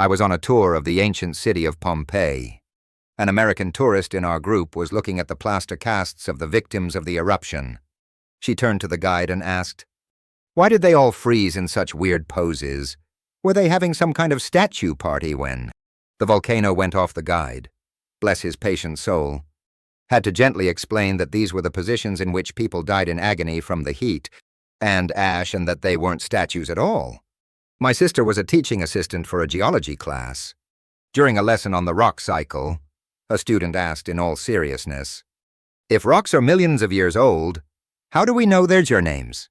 I was on a tour of the ancient city of Pompeii. An American tourist in our group was looking at the plaster casts of the victims of the eruption. She turned to the guide and asked, "Why did they all freeze in such weird poses? Were they having some kind of statue party when?" The volcano went off the guide. Bless his patient soul. Had to gently explain that these were the positions in which people died in agony from the heat and ash, and that they weren't statues at all. My sister was a teaching assistant for a geology class. During a lesson on the rock cycle, a student asked in all seriousness, "If rocks are millions of years old, how do we know they're gernames?"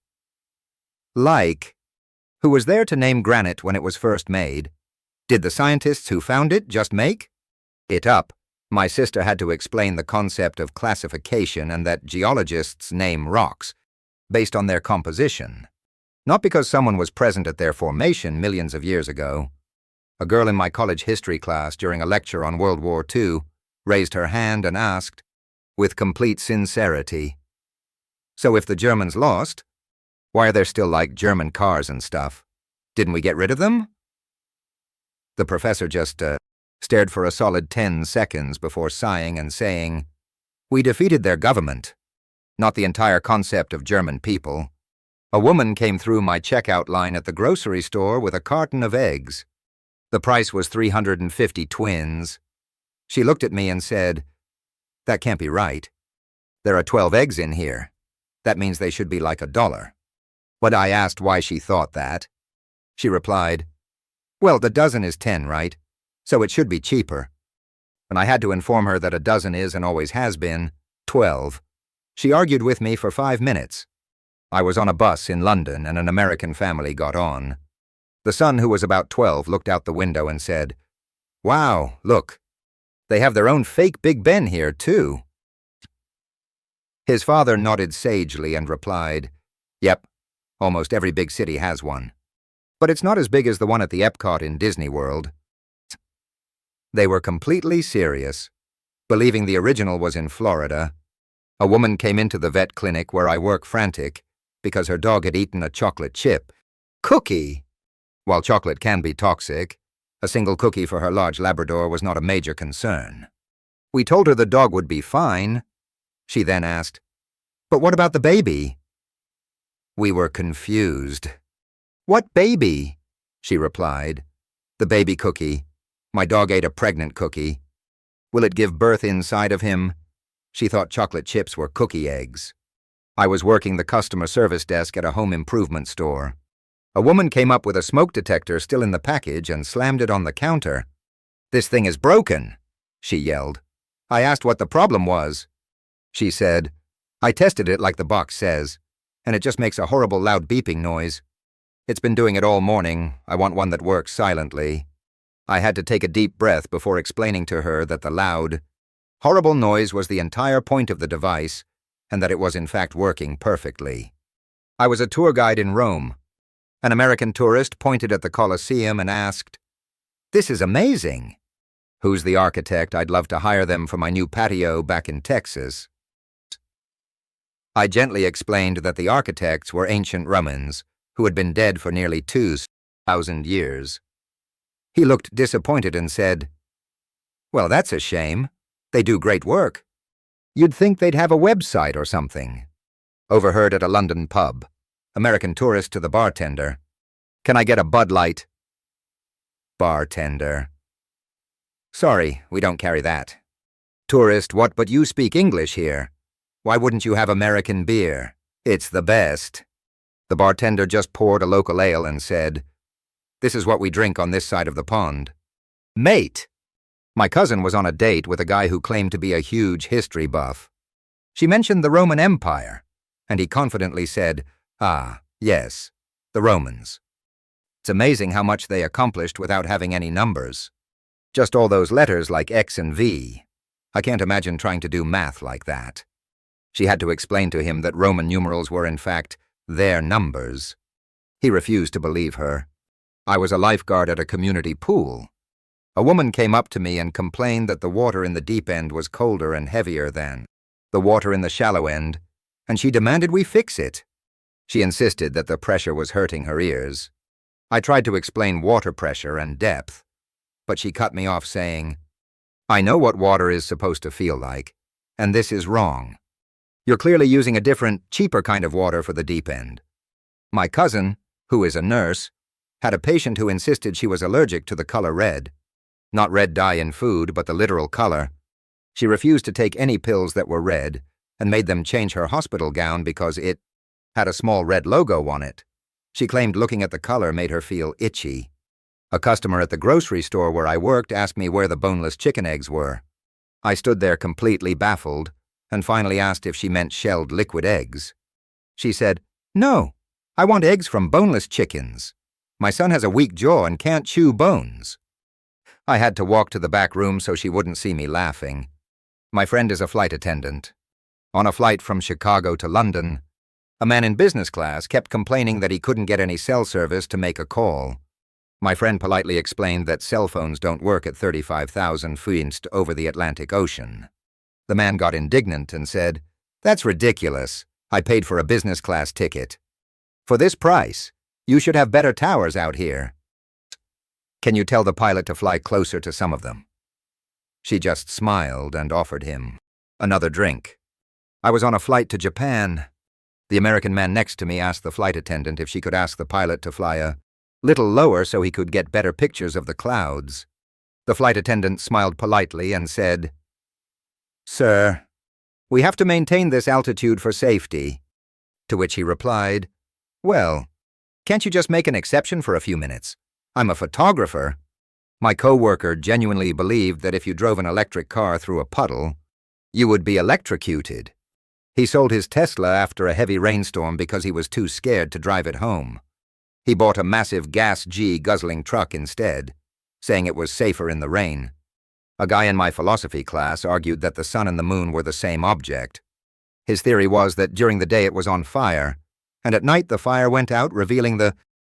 Like, who was there to name granite when it was first made? Did the scientists who found it just make it up? My sister had to explain the concept of classification and that geologists name rocks based on their composition, not because someone was present at their formation millions of years ago. A girl in my college history class during a lecture on World War II raised her hand and asked, with complete sincerity, "So if the Germans lost, why are there still like German cars and stuff? Didn't we get rid of them?" The professor just stared for a solid 10 seconds before sighing and saying, "We defeated their government, not the entire concept of German people." A woman came through my checkout line at the grocery store with a carton of eggs. The price was 350 twins. She looked at me and said, "That can't be right. There are 12 eggs in here. That means they should be like $1. When I asked why she thought that, she replied, "Well, the dozen is 10, right? So it should be cheaper." When I had to inform her that a dozen is and always has been 12, she argued with me for 5 minutes. I was on a bus in London and an American family got on. The son, who was about 12, looked out the window and said, "Wow, look, they have their own fake Big Ben here, too." His father nodded sagely and replied, "Yep, almost every big city has one. But it's not as big as the one at the Epcot in Disney World." They were completely serious, believing the original was in Florida. A woman came into the vet clinic where I work frantic because her dog had eaten a chocolate chip cookie. While chocolate can be toxic, a single cookie for her large Labrador was not a major concern. We told her the dog would be fine. She then asked, "But what about the baby?" We were confused. "What baby?" she replied. "The baby cookie. My dog ate a pregnant cookie. Will it give birth inside of him?" She thought chocolate chips were cookie eggs. I was working the customer service desk at a home improvement store. A woman came up with a smoke detector still in the package and slammed it on the counter. "This thing is broken," she yelled. I asked what the problem was. She said, "I tested it like the box says, and it just makes a horrible loud beeping noise. It's been doing it all morning. I want one that works silently." I had to take a deep breath before explaining to her that the loud, horrible noise was the entire point of the device and that it was in fact working perfectly. I was a tour guide in Rome. An American tourist pointed at the Colosseum and asked, "This is amazing. Who's the architect? I'd love to hire them for my new patio back in Texas." I gently explained that the architects were ancient Romans who had been dead for nearly 2,000 years. He looked disappointed and said, "Well, that's a shame. They do great work. You'd think they'd have a website or something." Overheard at a London pub. American tourist to the bartender, "Can I get a Bud Light?" Bartender, "Sorry, we don't carry that." Tourist, "What, but you speak English here. Why wouldn't you have American beer? It's the best." The bartender just poured a local ale and said, "This is what we drink on this side of the pond." Mate! My cousin was on a date with a guy who claimed to be a huge history buff. She mentioned the Roman Empire, and he confidently said, "Ah, yes, the Romans. It's amazing how much they accomplished without having any numbers. Just all those letters like X and V. I can't imagine trying to do math like that." She had to explain to him that Roman numerals were in fact their numbers. He refused to believe her. I was a lifeguard at a community pool. A woman came up to me and complained that the water in the deep end was colder and heavier than the water in the shallow end, and she demanded we fix it. She insisted that the pressure was hurting her ears. I tried to explain water pressure and depth, but she cut me off saying, "I know what water is supposed to feel like, and this is wrong. You're clearly using a different, cheaper kind of water for the deep end." My cousin, who is a nurse, had a patient who insisted she was allergic to the color red. Not red dye in food, but the literal color. She refused to take any pills that were red and made them change her hospital gown because it had a small red logo on it. She claimed looking at the color made her feel itchy. A customer at the grocery store where I worked asked me where the boneless chicken eggs were. I stood there completely baffled and finally asked if she meant shelled liquid eggs. She said, "No, I want eggs from boneless chickens. My son has a weak jaw and can't chew bones." I had to walk to the back room so she wouldn't see me laughing. My friend is a flight attendant. On a flight from Chicago to London, a man in business class kept complaining that he couldn't get any cell service to make a call. My friend politely explained that cell phones don't work at 35,000 feet over the Atlantic Ocean. The man got indignant and said, "That's ridiculous. I paid for a business class ticket. For this price, you should have better towers out here. Can you tell the pilot to fly closer to some of them?" She just smiled and offered him another drink. I was on a flight to Japan. The American man next to me asked the flight attendant if she could ask the pilot to fly a little lower so he could get better pictures of the clouds. The flight attendant smiled politely and said, "Sir, we have to maintain this altitude for safety." To which he replied, "Well, can't you just make an exception for a few minutes? I'm a photographer." My co-worker genuinely believed that if you drove an electric car through a puddle, you would be electrocuted. He sold his Tesla after a heavy rainstorm because he was too scared to drive it home. He bought a massive gas guzzling truck instead, saying it was safer in the rain. A guy in my philosophy class argued that the sun and the moon were the same object. His theory was that during the day it was on fire, and at night the fire went out, revealing the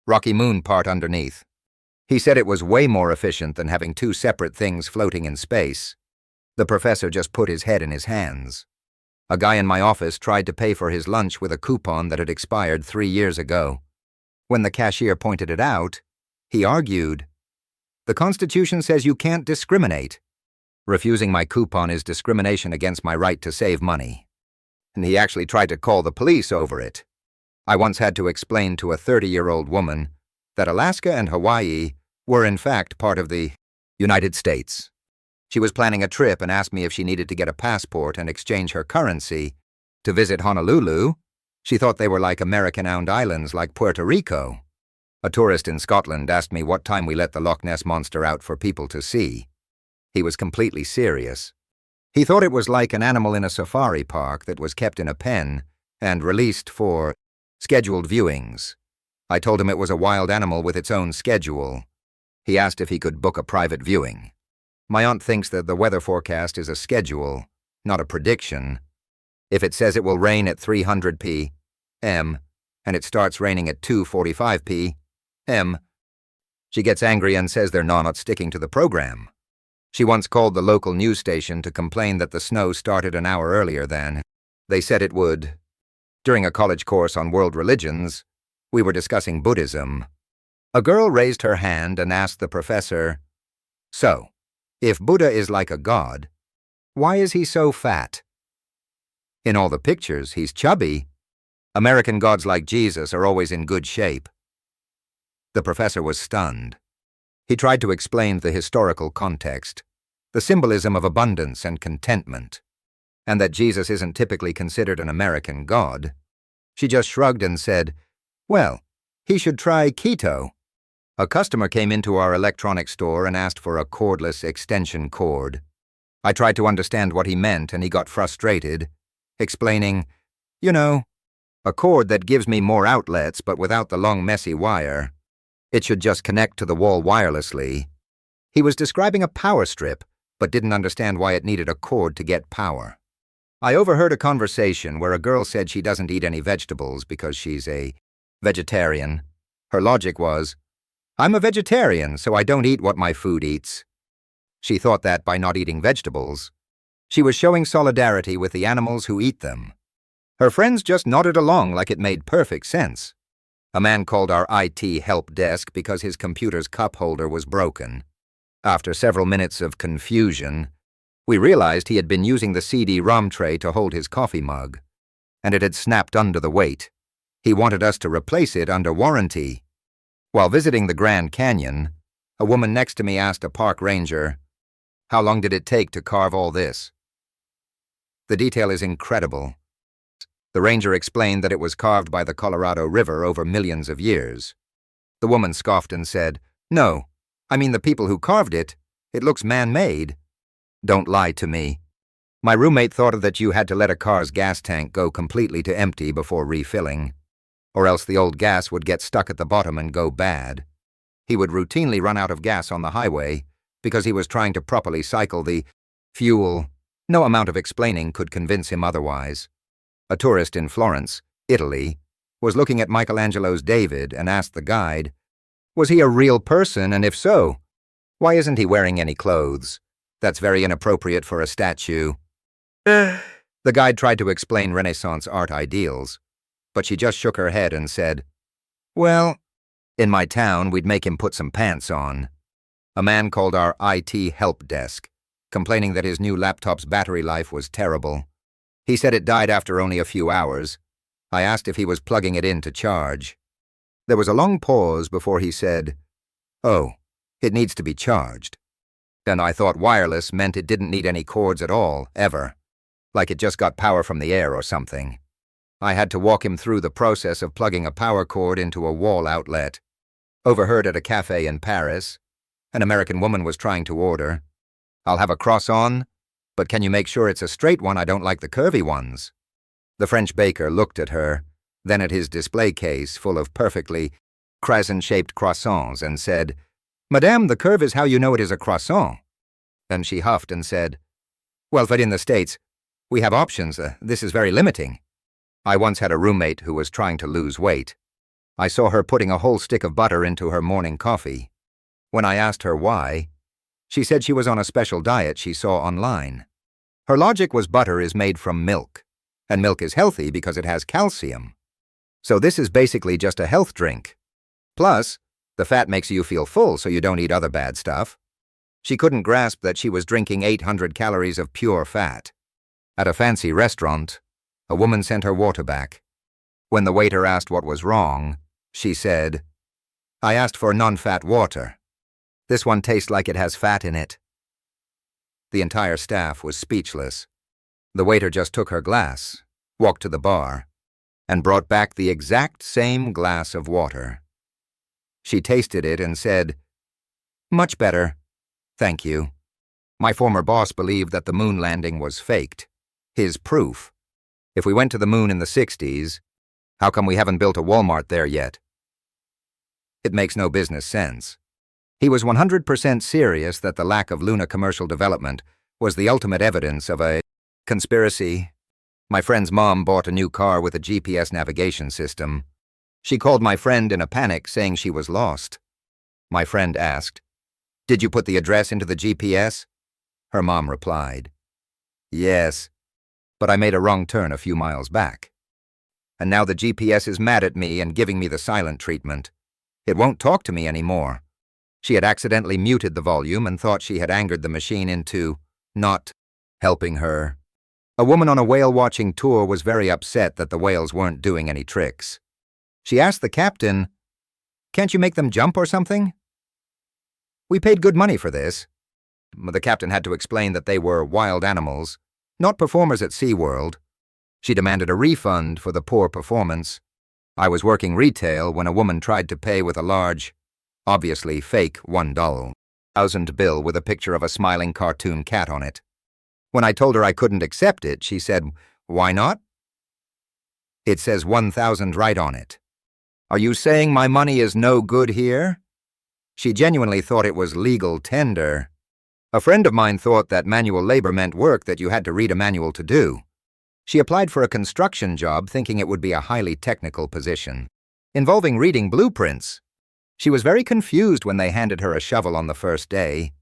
rocky moon part underneath. He said it was way more efficient than having two separate things floating in space. The professor just put his head in his hands. A guy in my office tried to pay for his lunch with a coupon that had expired 3 years ago. When the cashier pointed it out, he argued, "The Constitution says you can't discriminate. Refusing my coupon is discrimination against my right to save money." And he actually tried to call the police over it. I once had to explain to a 30-year-old woman that Alaska and Hawaii were in fact part of the United States. She was planning a trip and asked me if she needed to get a passport and exchange her currency to visit Honolulu. She thought they were like American-owned islands like Puerto Rico. A tourist in Scotland asked me what time we let the Loch Ness Monster out for people to see. He was completely serious. He thought it was like an animal in a safari park that was kept in a pen and released for scheduled viewings. I told him it was a wild animal with its own schedule. He asked if he could book a private viewing. My aunt thinks that the weather forecast is a schedule, not a prediction. If it says it will rain at 300 p.m. and it starts raining at 2:45 p.m., she gets angry and says they're not sticking to the program. She once called the local news station to complain that the snow started an hour earlier than they said it would. During a college course on world religions, we were discussing Buddhism. A girl raised her hand and asked the professor, "So, if Buddha is like a god, why is he so fat? In all the pictures, he's chubby. American gods like Jesus are always in good shape." The professor was stunned. He tried to explain the historical context, the symbolism of abundance and contentment, and that Jesus isn't typically considered an American god. She just shrugged and said, "Well, he should try keto." A customer came into our electronics store and asked for a cordless extension cord. I tried to understand what he meant and he got frustrated, explaining, "You know, a cord that gives me more outlets but without the long messy wire. It should just connect to the wall wirelessly." He was describing a power strip, but didn't understand why it needed a cord to get power. I overheard a conversation where a girl said she doesn't eat any vegetables because she's a vegetarian. Her logic was, "I'm a vegetarian, so I don't eat what my food eats." She thought that by not eating vegetables, she was showing solidarity with the animals who eat them. Her friends just nodded along like it made perfect sense. A man called our IT help desk because his computer's cup holder was broken. After several minutes of confusion, we realized he had been using the CD-ROM tray to hold his coffee mug, and it had snapped under the weight. He wanted us to replace it under warranty. While visiting the Grand Canyon, a woman next to me asked a park ranger, "How long did it take to carve all this?" The detail is incredible. The ranger explained that it was carved by the Colorado River over millions of years. The woman scoffed and said, "No, I mean the people who carved it. It looks man-made." Don't lie to me. My roommate thought that you had to let a car's gas tank go completely to empty before refilling, or else the old gas would get stuck at the bottom and go bad. He would routinely run out of gas on the highway because he was trying to properly cycle the fuel. No amount of explaining could convince him otherwise. A tourist in Florence, Italy, was looking at Michelangelo's David and asked the guide, was he a real person, and if so, why isn't he wearing any clothes? That's very inappropriate for a statue. The guide tried to explain Renaissance art ideals, but she just shook her head and said, "Well, in my town, we'd make him put some pants on." A man called our IT help desk, complaining that his new laptop's battery life was terrible. He said it died after only a few hours. I asked if he was plugging it in to charge. There was a long pause before he said, "Oh, it needs to be charged." And I thought wireless meant it didn't need any cords at all, ever. Like it just got power from the air or something. I had to walk him through the process of plugging a power cord into a wall outlet. Overheard at a cafe in Paris, an American woman was trying to order, "I'll have a croissant, but can you make sure it's a straight one? I don't like the curvy ones." The French baker looked at her, then at his display case full of perfectly crescent-shaped croissants and said, "Madame, the curve is how you know it is a croissant." Then she huffed and said, "Well, but in the States, we have options. This is very limiting." I once had a roommate who was trying to lose weight. I saw her putting a whole stick of butter into her morning coffee. When I asked her why, she said she was on a special diet she saw online. Her logic was butter is made from milk, and milk is healthy because it has calcium. So this is basically just a health drink. Plus, the fat makes you feel full so you don't eat other bad stuff. She couldn't grasp that she was drinking 800 calories of pure fat. At a fancy restaurant, a woman sent her water back. When the waiter asked what was wrong, she said, "I asked for non-fat water. This one tastes like it has fat in it." The entire staff was speechless. The waiter just took her glass, walked to the bar, and brought back the exact same glass of water. She tasted it and said, "Much better. Thank you." My former boss believed that the moon landing was faked. His proof. If we went to the moon in the 60s, how come we haven't built a Walmart there yet? It makes no business sense. He was 100% serious that the lack of lunar commercial development was the ultimate evidence of a conspiracy. My friend's mom bought a new car with a GPS navigation system. She called my friend in a panic saying she was lost. My friend asked, "Did you put the address into the GPS?" Her mom replied, "Yes, but I made a wrong turn a few miles back. And now the GPS is mad at me and giving me the silent treatment. It won't talk to me anymore." She had accidentally muted the volume and thought she had angered the machine into not helping her. A woman on a whale-watching tour was very upset that the whales weren't doing any tricks. She asked the captain, "Can't you make them jump or something?" "We paid good money for this." The captain had to explain that they were wild animals, not performers at SeaWorld. She demanded a refund for the poor performance. I was working retail when a woman tried to pay with a large, obviously fake $1,000 bill with a picture of a smiling cartoon cat on it. When I told her I couldn't accept it, she said, "Why not?" "It says 1,000 right on it." "Are you saying my money is no good here?" She genuinely thought it was legal tender. A friend of mine thought that manual labor meant work that you had to read a manual to do. She applied for a construction job thinking it would be a highly technical position, involving reading blueprints. She was very confused when they handed her a shovel on the first day.